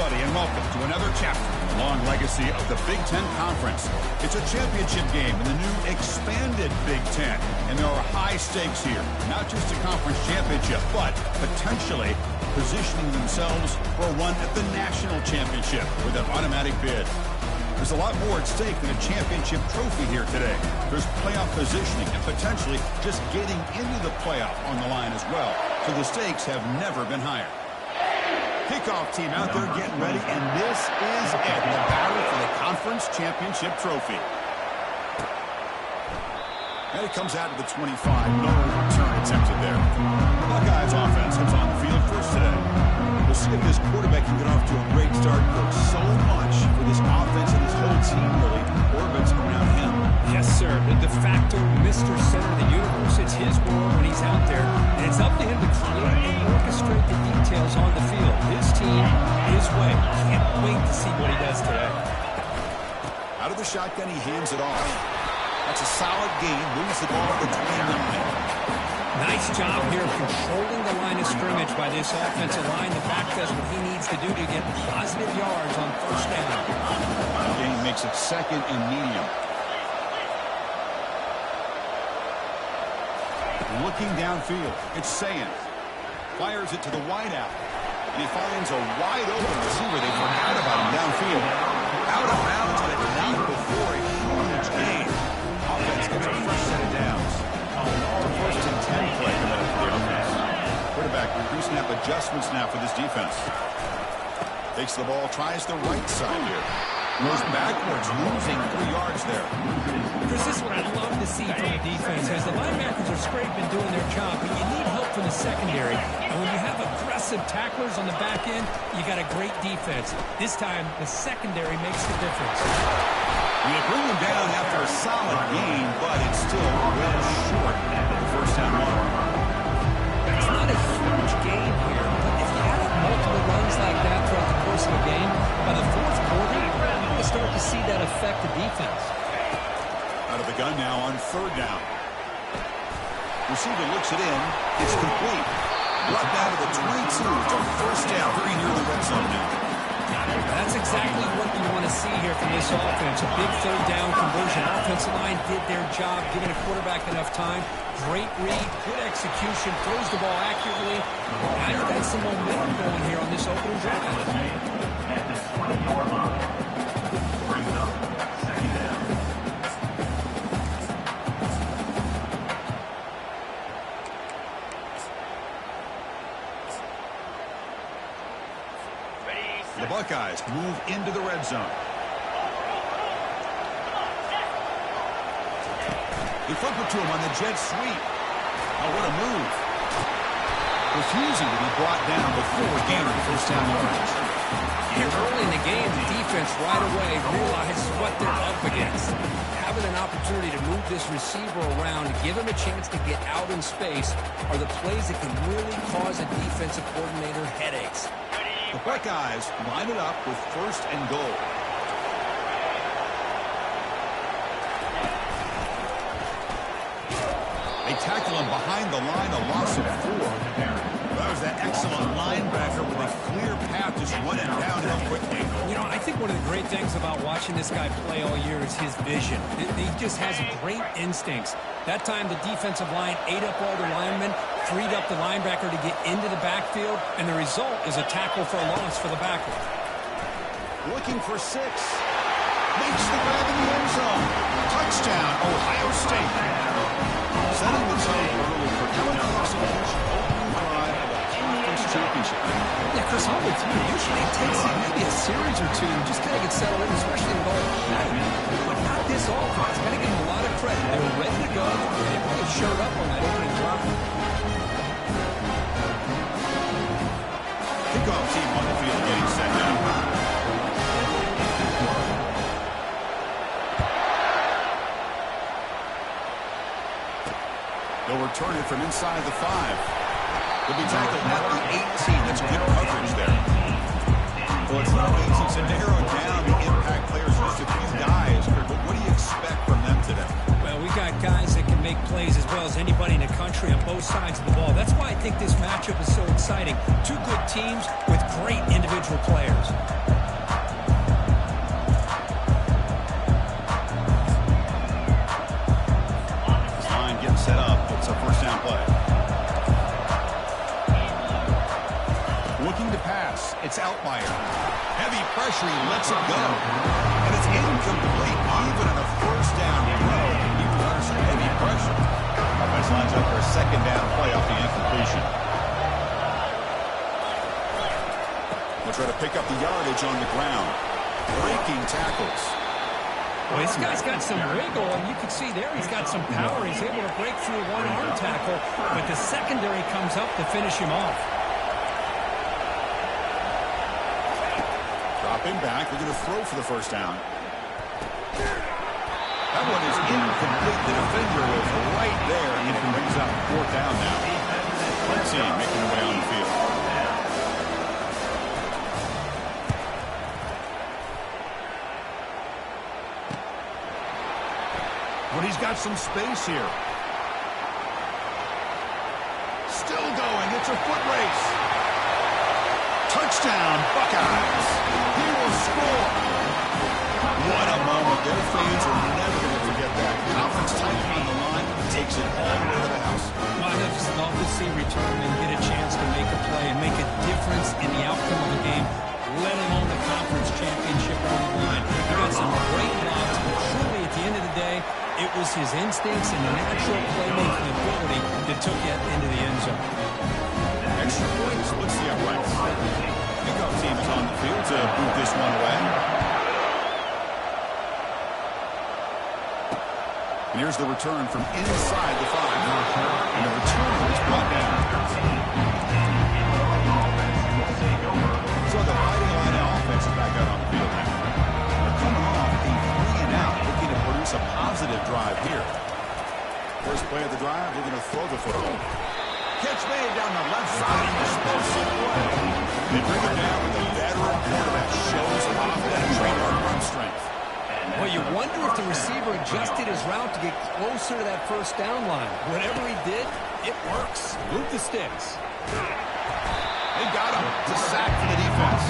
everybody, and welcome to another chapter in the long legacy of the Big Ten Conference. It's a championship game in the new expanded Big Ten, and there are high stakes here. Not just a conference championship, but potentially positioning themselves for a run at the national championship with an automatic bid. There's a lot more at stake than a championship trophy here today. There's playoff positioning and potentially just getting into the playoff on the line as well. So the stakes have never been higher. Kickoff team out there getting ready, and this is it, the battle for the conference championship trophy. And it comes out to the 25. No return attempted there. The Buckeyes offense comes on the field first today. We'll see if this quarterback can get off to a great start. Coach, so much for this offense and this whole team really orbits around him. Yes, sir. The de facto Mr. Center of the universe. It's his world when he's out there, and it's up to him to create and orchestrate the details on the field. His team, his way. Can't wait to see what he does today. Out of the shotgun, he hands it off. That's a solid gain. Moves the ball to the 29. Nice job here controlling the line of scrimmage by this offensive line. The back does what he needs to do to get positive yards on first down. The game makes it second and medium. Looking downfield, it's Saying. Fires it to the wideout. And he finds a wide open receiver. They forgot about him downfield. Out of bounds, but not before a huge gain. Offense gets a first set of downs. First and 10 play for the offense. Quarterback pre-snap adjustments now for this defense. Takes the ball, tries the right side here. Goes backwards, losing 3 yards there. Chris, this is what I love to see from the defense. As the linebackers are scraping, doing their job, but you need help from the secondary. And when you have aggressive tacklers on the back end, you got a great defense. This time, the secondary makes the difference. You bring them down after a solid gain, but it's still well short of the first down mark. It's not a huge gain here, but if you have multiple runs like that throughout the course of a game, by the fourth quarter, you're going to start to see that affect the defense. Out of the gun now on third down. Receiver looks it in. It's complete. Brought down to the 22 for first down. Very near the red zone now. That's exactly what you want to see here from this offense. A big third down conversion. Offensive line did their job, giving a quarterback enough time. Great read, good execution, throws the ball accurately. Now you got some momentum going here on this opening drive. The Buckeyes move into the red zone. They flip it to him on the jet sweep. Oh, what a move. Refusing to be brought down before gaining first down yards. Here early in the game, the defense right away realizes what they're up against. Having an opportunity to move this receiver around, to give him a chance to get out in space, are the plays that can really cause a defensive coordinator headaches. The Buckeyes line it up with first and goal. They tackle him behind the line, a loss of 4. That was that excellent linebacker with a clear path just running downhill quickly. You know, I think one of the great things about watching this guy play all year is his vision. He just has great instincts. That time, the defensive line ate up all the linemen, freed up the linebacker to get into the backfield, and the result is a tackle for a loss for the backer. Looking for 6. Makes the grab in the end zone. Touchdown, Ohio State. Setting the tone early for coming out of opening drive of a conference championship. Yeah, Chris, I'm with you. Usually it takes maybe a series or two to just kind of get settled in, especially in all that. But not this offense. Got to give them a lot of credit. They were ready to go. They really showed up on that opening drive. Kickoff team on the field getting set now. They'll return it from inside the 5. They'll be tackled at the 18. That's good coverage there. Well, it's not easy to narrow down the impact players. Just a few guys. But what do you expect from them today? Well, we got guys that can make plays as well as anybody in the country on both sides of the ball. That's why I think this matchup is so exciting. Two good teams with great individual players. This line getting set up. It's a first down play. Looking to pass. It's Altmaier. Heavy pressure. He lets it go. And it's incomplete. Even in a first down throw, he was under some heavy pressure. Offense lines up for a second down play off the incompletion. We'll try to pick up the yardage on the ground. Breaking tackles. Well, this guy's got some wiggle, and you can see there he's got some power. He's able to break through one arm tackle, but the secondary comes up to finish him off. Dropping back. They're going to throw for the first down. That one is incomplete. The defender was right there, and it brings up fourth down now. One team making their way on the field. But he's got some space here. Still going. It's a foot race. Touchdown, Buckeyes. He will score. What a moment. Their fans are never going to forget that. Conference title on the line takes it all the way to the house. Well, I just love to see return and get a chance to make a play and make a difference in the outcome of the game, let alone the conference championship on the line. He got some great blocks, but truly at the end of the day, it was his instincts and natural playmaking ability that took it into the end zone. Extra point splits the uprights. Kickoff team is on the field to boot this one away. And here's the return from inside the 5. And the return is brought down. So the Fighting Illini offense is back out on the field now. They're coming off a 3-and-out, looking to produce a positive drive here. First play of the drive, they're going to throw the football. Catch made down the left side. Explosive play. They bring it down with a veteran quarterback. Shows off that trademark run strength. Well, you wonder if the receiver adjusted his route to get closer to that first down line. Whatever he did, it works. Move the sticks. They got him. It's a sack for the defense.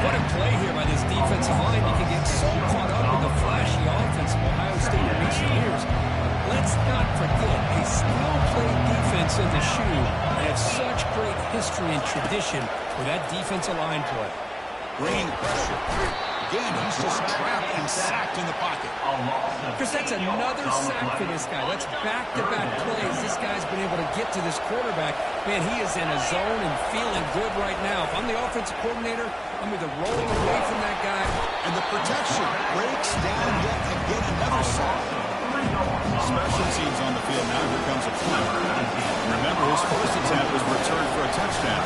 What a play here by this defensive line. You can get so caught up in the flashy offense of Ohio State in recent years. Let's not forget, a skill-played defense in the shoe. They have such great history and tradition with that defensive line play. Bringing pressure. Again, he's just trapped and sacked in the pocket. Chris, that's another sack for this guy. That's back-to-back plays. This guy's been able to get to this quarterback. Man, he is in a zone and feeling good right now. If I'm the offensive coordinator, I'm either rolling away from that guy. And the protection breaks down yet again. Another sack. Special teams on the field now. Here comes a punt. Remember, his first attempt was returned for a touchdown.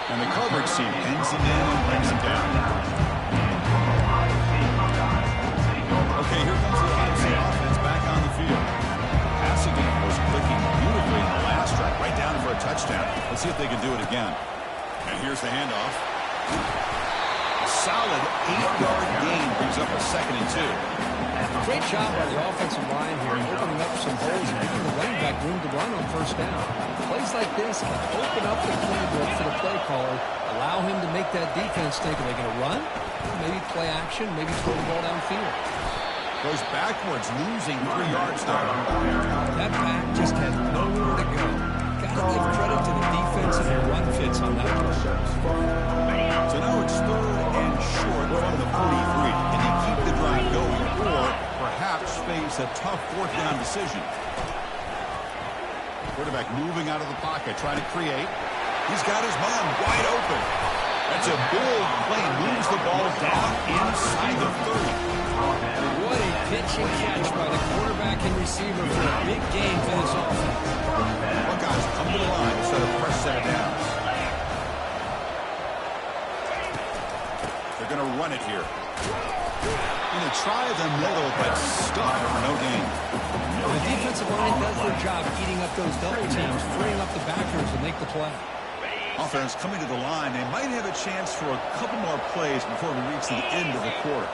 And the coverage team pins him in and brings him down. Okay, here comes the Ohio State offense back on the field. Passing game was clicking beautifully in the last drive, right down for a touchdown. Let's see if they can do it again. And here's the handoff. A solid 8-yard gain brings up a 2nd and 2. Great job by the offensive line here, opening up some holes and giving the running back room to run on first down. Plays like this can open up the playbook for the play caller, allow him to make that defense think, are they going to run? Maybe play action, maybe throw the ball downfield. Goes backwards, losing 3 yards there. That back just had nowhere to go. Got to give credit to the defense and their run fits on that play. So now it's 3rd and short from the 43. Can you keep the drive going or perhaps face a tough 4th down decision? Quarterback moving out of the pocket, trying to create. He's got his man wide open. That's a big play. Moves the ball down inside the 30. What a pitch and catch by the quarterback and receiver for a big game for this offense. Buckeyes come to the line instead of press set downs. They're going to run it here. Going to try the middle, but stuck for no gain. The defensive line does their job eating up those double teams, freeing up the backers to make the play. Offense coming to the line. They might have a chance for a couple more plays before we reach the end of the quarter.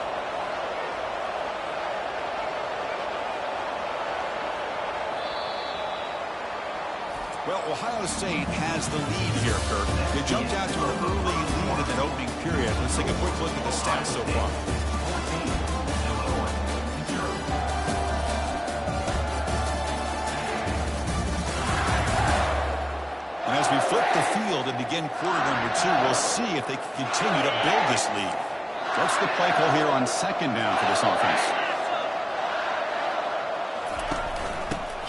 Well, Ohio State has the lead here, Kirk. They jumped out to an early lead in that opening period. Let's take a quick look at the stats so far. And as we flip the field and begin quarter number 2, we'll see if they can continue to build this lead. What's the play call here on second down for this offense?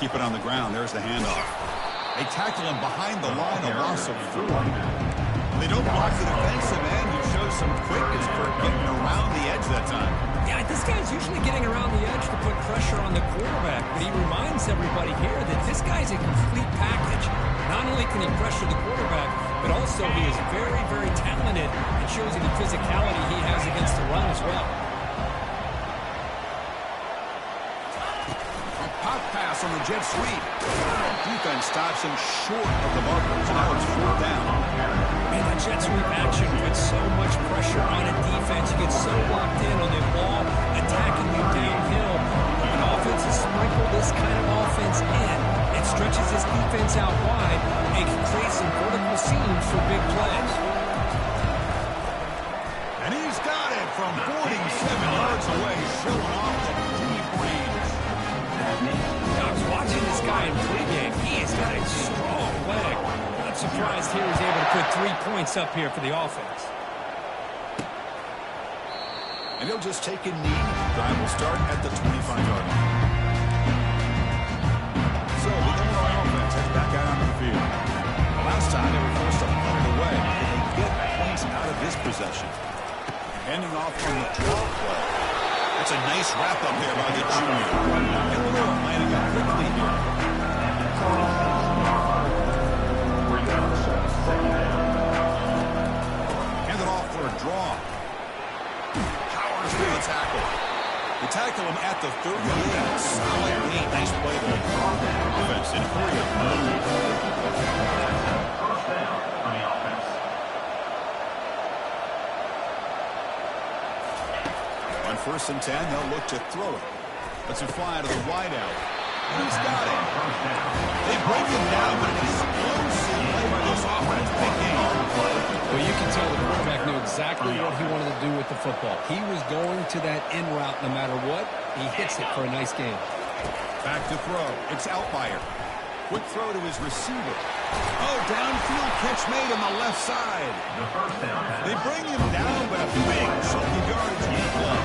Keep it on the ground. There's the handoff. They tackle him behind the line, a loss of 4. They don't block the defensive end, who shows some quickness for getting around the edge that time. Yeah, this guy's usually getting around the edge to put pressure on the quarterback, but he reminds everybody here that this guy's a complete package. Not only can he pressure the quarterback, but also he is very, very talented and shows you the physicality he has against the run as well. On the jet sweep. Defense stops him short of the marker. So now it's 4th down. Man, that jet sweep action puts so much pressure on a defense. You get so locked in on the ball, attacking you downhill. When offenses sprinkle this kind of offense in, it stretches this defense out wide and can create some vertical seams for big plays. And he's got it from 47 yards away, showing off the deep range. I was watching this guy in pregame. He has got a strong leg. Not surprised here he's able to put 3 points up here for the offense. And he'll just take a knee. Drive will start at the 25-yard line. So the Illinois offense heads back out onto the field. The last time they were forced to punt it away. Can they get points out of this possession? Ending off on the 12th play. That's a nice wrap-up there by the junior. Illinois lining up quickly here. Hand it off for a draw. Powers through the tackle. They tackle him at the 38. Solid lead. Nice play there. Offense in hurry. On 1st and 10, they'll look to throw it. Let's it fly to the wideout. He's got it. They break him down, but an explosive play by this offense. Big game. Well, you can tell the quarterback knew exactly what he wanted to do with the football. He was going to that in route no matter what. He hits it for a nice game. Back to throw. It's Outlier. Quick throw to his receiver. Oh, downfield catch made on the left side. They bring him down, but a big chunk of yardage in the play.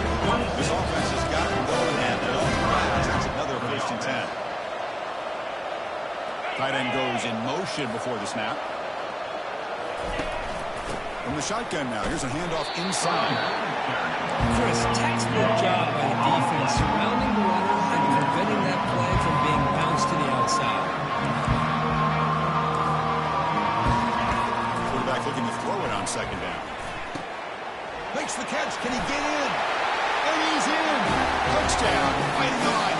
This offense has got him going and no pass. It's another 1st and 10. Tight end goes in motion before the snap. From the shotgun now, here's a handoff inside. Chris, textbook job by the defense surrounding the runner and preventing that play from being bounced to the outside. Quarterback looking to throw it on 2nd down. Makes the catch. Can he get in? And he's in. Touchdown. Fighting the line.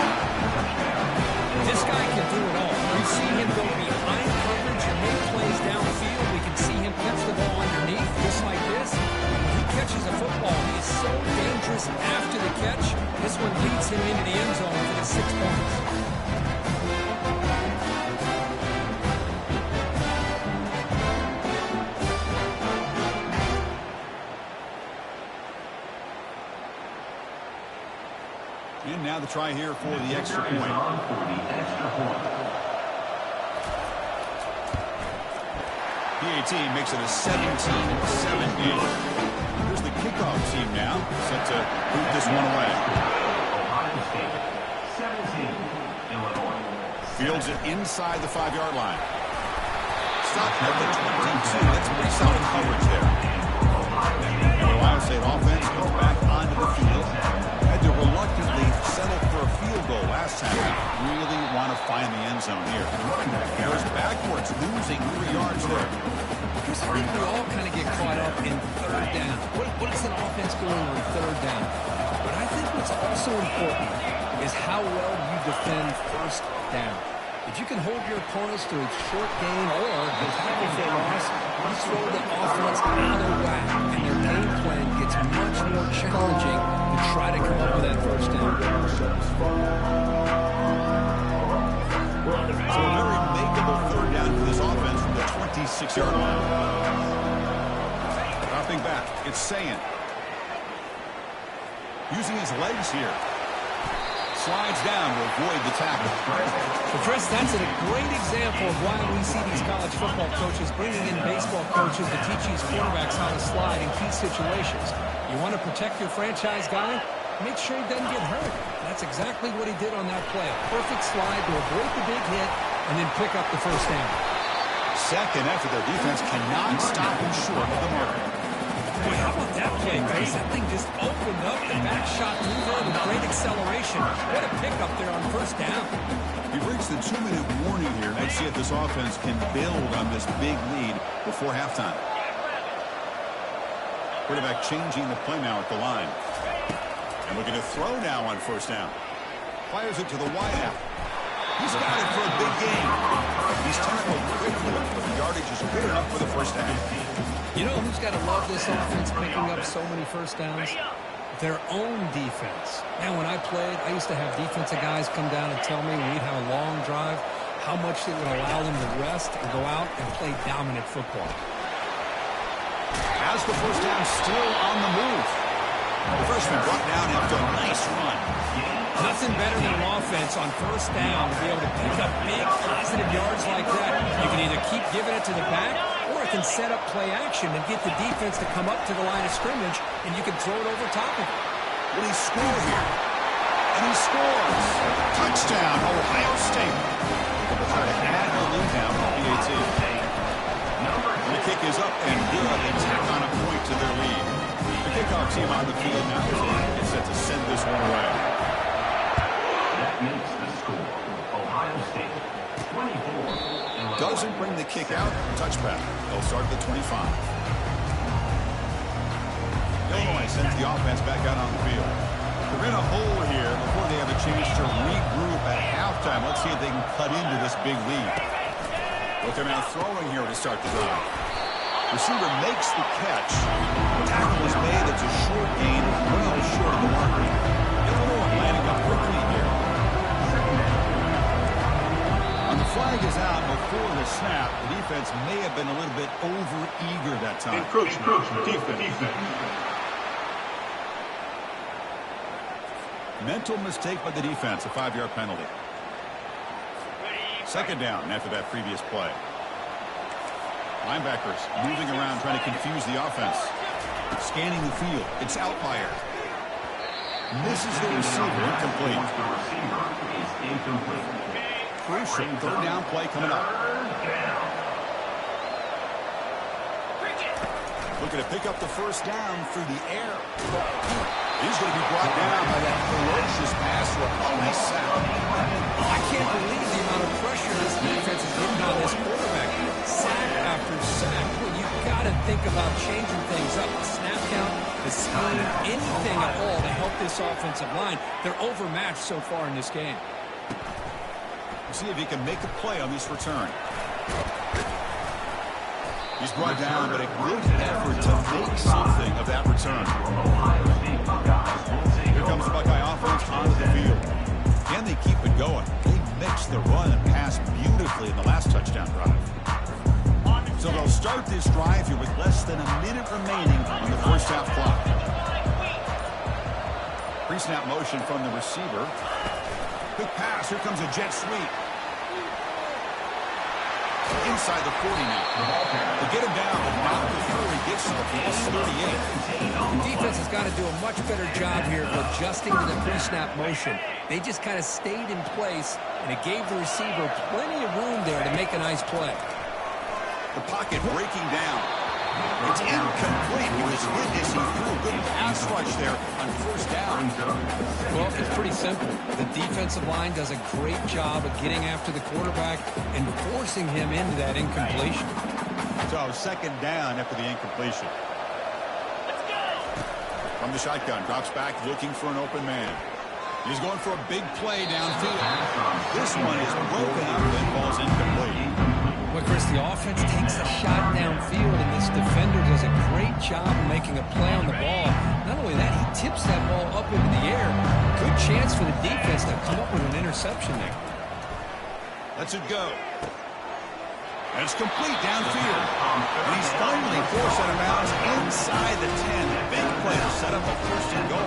This guy can do it all. We've seen him go behind coverage and make plays downfield. We can see him catch the ball underneath just like this. When he catches a football, he is so dangerous after the catch. This one leads him into the end zone for the 6 points. And now the try here for the extra point. PAT makes it a 17-7 game. Here's the kickoff team now, set to boot this one away. Fields it inside the 5-yard line. Stop at the 22. That's pretty solid coverage there. And the Ohio State offense goes back onto the field. Had to reluctantly settle for a field goal last time. They really want to find the end zone here. Goes backwards, losing 3 yards there. I think we all kind of get caught up in 3rd down. What is an offense doing on 3rd down? But I think what's also important is how well you defend 1st down. If you can hold your opponents to a short gain or a tackle for a loss, you throw the offense out of whack, and their game plan gets much more challenging to try to come up with that first down. So a very makeable third down for this offense from the 26-yard line. Dropping back, it's Sayin. Using his legs here. Slides down to avoid the tackle. So, Chris, that's a great example of why we see these college football coaches bringing in baseball coaches to teach these quarterbacks how to slide in key situations. You want to protect your franchise guy? Make sure he doesn't get hurt. That's exactly what he did on that play. A perfect slide to avoid the big hit and then pick up the first down. Second effort, their defense cannot stop him short of the marker. Boy, how about that play, guys? That thing just opened up the back shot mover with great acceleration. What a pickup there on first down. We've reached the 2-minute warning here. Let's see if this offense can build on this big lead before halftime. Quarterback changing the play now at the line. And looking to throw now on first down. Fires it to the wideout. He's got it for a big gain. He's tackled quickly, but the yardage is good enough for the first down. You know who's got to love this offense picking up so many first downs? Their own defense. Man, when I played, I used to have defensive guys come down and tell me when we'd have a long drive, how much it would allow them to rest and go out and play dominant football. As the first down still on the move. The freshman brought down after a nice run. Nothing better than an offense on first down to be able to pick up big positive yards like that. You can either keep giving it to the back, or it can set up play action and get the defense to come up to the line of scrimmage, and you can throw it over top of it. Will he score here? And he scores. Touchdown, Ohio State. They'll try to add the lead now from PAT. And the kick is up and good. They tack on a point to their lead. The kickoff team on the field now is set to send this one away. That makes the score. Ohio State 24. Doesn't bring the kick out. Touchback. They'll start at the 25. Illinois sends the offense back out on the field. They're in a hole here before they have a chance to regroup at halftime. Let's see if they can cut into this big lead. Look, they're now throwing here to start the drive. Receiver makes the catch. The tackle is made. It's a short gain, well short of the marker. Illinois lining up quickly here. And the flag is out before the snap. The defense may have been a little bit over-eager that time. Encroachment. Defense. Mental mistake by the defense, a 5-yard penalty. Second down after that previous play. Linebackers moving around, trying to confuse the offense. Scanning the field. It's Outlier. Misses the receiver, incomplete. The receiver is incomplete. Crucial third down play coming up. Looking to pick up the first down through the air. He's going to be brought down by that ferocious passer. Oh, nice sack. I can't believe the amount of pressure this defense is getting on this quarterback. Sack after sack. Well, you've got to think about changing things up. The snap count, the scheme, anything at all to help this offensive line. They're overmatched so far in this game. We'll see if he can make a play on this return. He's brought down, but a good effort to make something of that return. Here comes the Buckeye offense onto the field. Can they keep it going? They mixed the run and pass beautifully in the last touchdown drive. So they'll start this drive here with less than a minute remaining on the first half clock. Pre-snap motion from the receiver. Quick pass. Here comes a jet sweep. Inside the 40 now. They get him down, but not before he gets to the plus 38. The defense has got to do a much better job here of adjusting to the pre-snap motion. They just kind of stayed in place, and it gave the receiver plenty of room there to make a nice play. The pocket breaking down. It's incomplete. He was hit as he threw a good pass rush there on first down. Well, it's pretty simple. The defensive line does a great job of getting after the quarterback and forcing him into that incompletion. So second down after the incompletion. From the shotgun, drops back looking for an open man. He's going for a big play downfield. This one is broken up and ball's incomplete. Well, Chris, the offense takes a shot downfield, and this defender does a great job of making a play on the ball. Not only that, he tips that ball up into the air. Good chance for the defense to come up with an interception there. Lets it go. And it's complete downfield. And he's finally forced out of bounds inside the 10. Big play to set up a first and goal.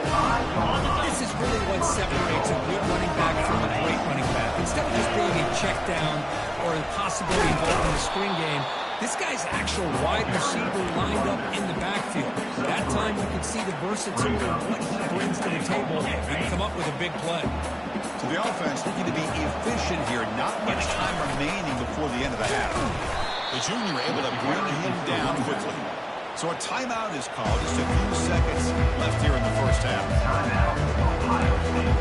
This is really what separates a good running back from a great running back. Instead of just being a check down or a possibility involved in the screen game, this guy's actual wide receiver lined up in the backfield. That time you can see the versatility of what he brings to the table. He can come up with a big play. So the offense looking to be efficient here. Not much time remaining before the end of the half. The junior able to bring him down quickly. So a timeout is called. Just a few seconds left here in the first half. Timeout, Ohio State.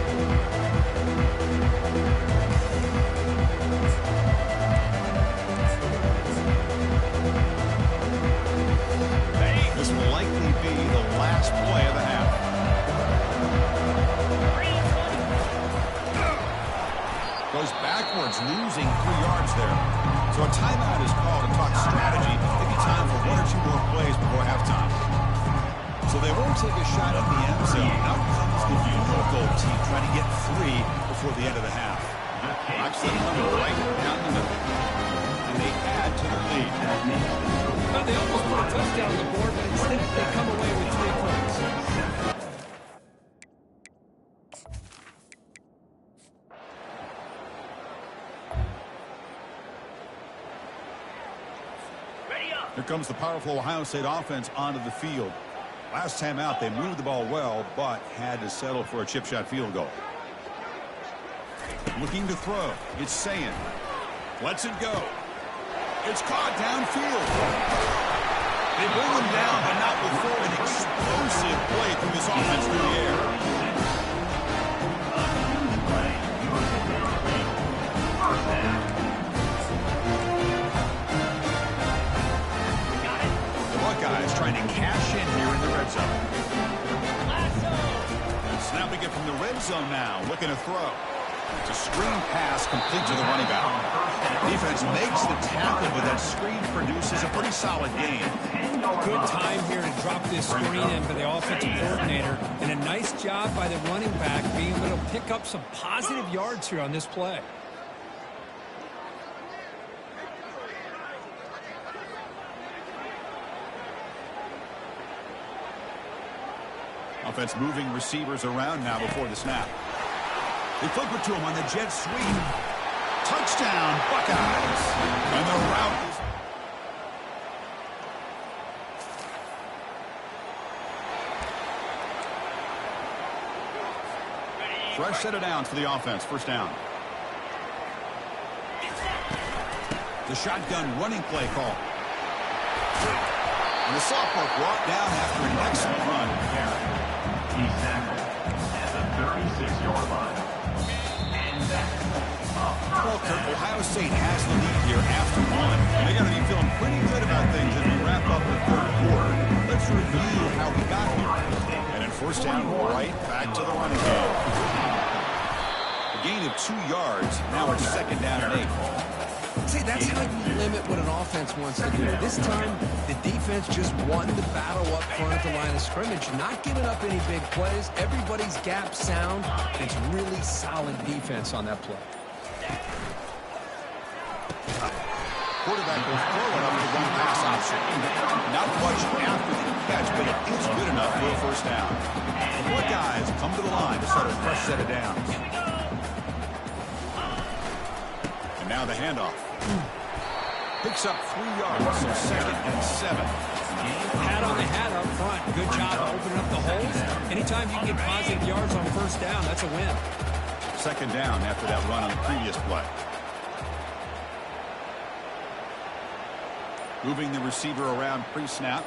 This will likely be the last play of the half. Goes backwards, losing 3 yards there. So a timeout is called to talk strategy. Maybe time for 1 or 2 more plays before halftime. So they won't take a shot at the end zone. Now comes the field goal team trying to get 3 before the end of the half. Knocks them right down the middle. And they add to the lead. Well, they almost put a touchdown on the board, but instead they come away with 3 points. Here comes the powerful Ohio State offense onto the field. Last time out, they moved the ball well, but had to settle for a chip shot field goal. Looking to throw. It's Sayin. Lets it go. It's caught downfield. They bring him down, but not before an explosive play through this offense through the air. Buckeyes trying to cash in here in the red zone. Snapping it from the red zone now, looking to throw. It's a screen pass complete to the running back. Defense makes the tackle, but that screen produces a pretty solid gain. Good time here to drop this screen in for the offensive coordinator, and a nice job by the running back being able to pick up some positive yards here on this play. Offense moving receivers around now before the snap. They flip it to him on the jet sweep. Touchdown, Buckeyes. And the route is... Fresh set of downs for the offense. First down. The shotgun running play call. And the sophomore brought down after an excellent run. He's tackled at the 36-yard line. And that's Well, Kirk, Ohio State has the lead here after 1. And they got to be feeling pretty good about things as we wrap up the third quarter. Let's review how we got here. And in first down, right back to the running game. A gain of 2 yards. Now it's second down and 8. See, that's how you limit what an offense wants to do. This time, the defense just won the battle up front at the line of scrimmage, not giving up any big plays. Everybody's gap sound. It's really solid defense on that play. Quarterback will throw it up the run pass option. Not much after the catch, but it is good enough for a first down. The Buckeyes come to the line to start a fresh set of downs. And now the handoff. Picks up 3 yards, so second and 7. Pat on the hat up front. Good job of opening up the holes. Anytime you can get positive yards on first down, that's a win. Second down after that run on the previous play. Moving the receiver around pre-snap.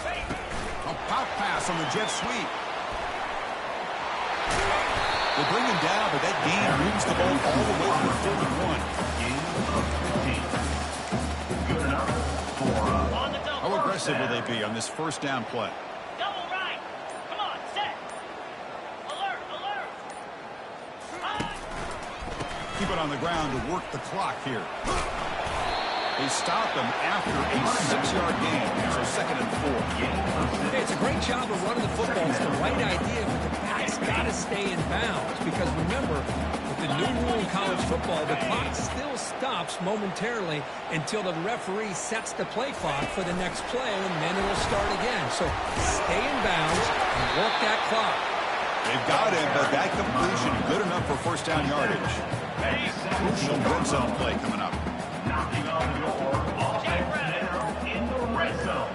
A pop pass on the jet sweep. They bring him down, but that gain moves the ball all the way to the 31. How aggressive will they be on this first down play? Double right. Come on, set. Alert, alert. keep it on the ground to work the clock here. They stop him after a 6-yard gain, so 2nd and 4. Hey, it's a great job of running the football. It's the right idea, but the back's got to stay in bounds because remember, with the new rule in college football, the clock still stops momentarily until the referee sets the play clock for the next play, and then it'll start again. So stay in bounds and work that clock. They've got him, but that completion good enough for first down yardage. Crucial red zone play coming up. Knocking on the door, offense in the red zone.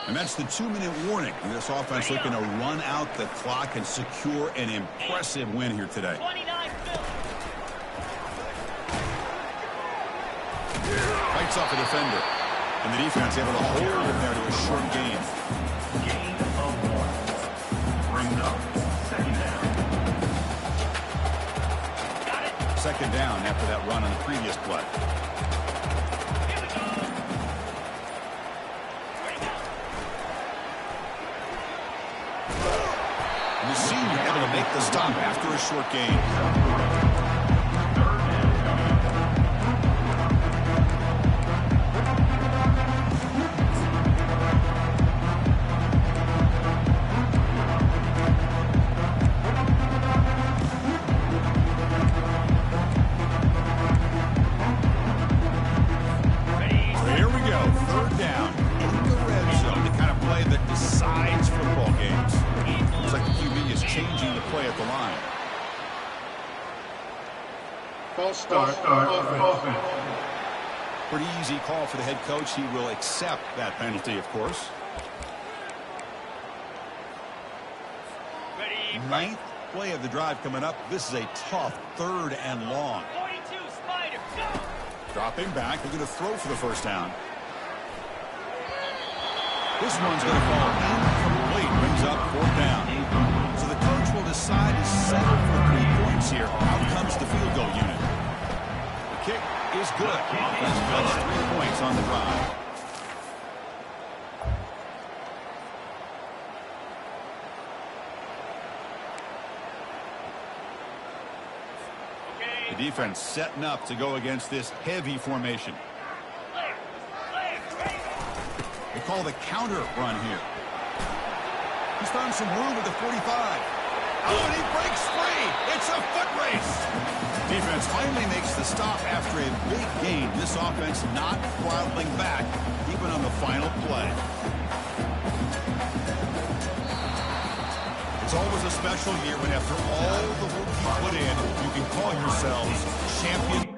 And that's the 2-minute warning. This offense looking to run out the clock and secure an impressive win here today. Fights off a defender. And the defense able to hold him there to a short gain. Gain of 1. Brings up 2nd down. Got it. 2nd down after that run on the previous play. And the senior able to make the stop after a short gain. Start offense. Pretty easy call for the head coach. He will accept that penalty, of course. Ninth play of the drive coming up. This is a tough 3rd and long. 42, Spider, go! Dropping back. They're going to throw for the first down. This one's going to fall incomplete. Brings up 4th down. So the coach will decide to settle for 3 points here. Out comes the field goal unit. Kick is good. Offense gets 3 points on the drive. The defense setting up to go against this heavy formation. They call the counter run here. He's found some room at the 45. Oh, and he breaks free. It's a foot race. Defense finally makes the stop after a big gain. This offense not throttling back, even on the final play. It's always a special year when after all the work you put in, you can call yourselves champion.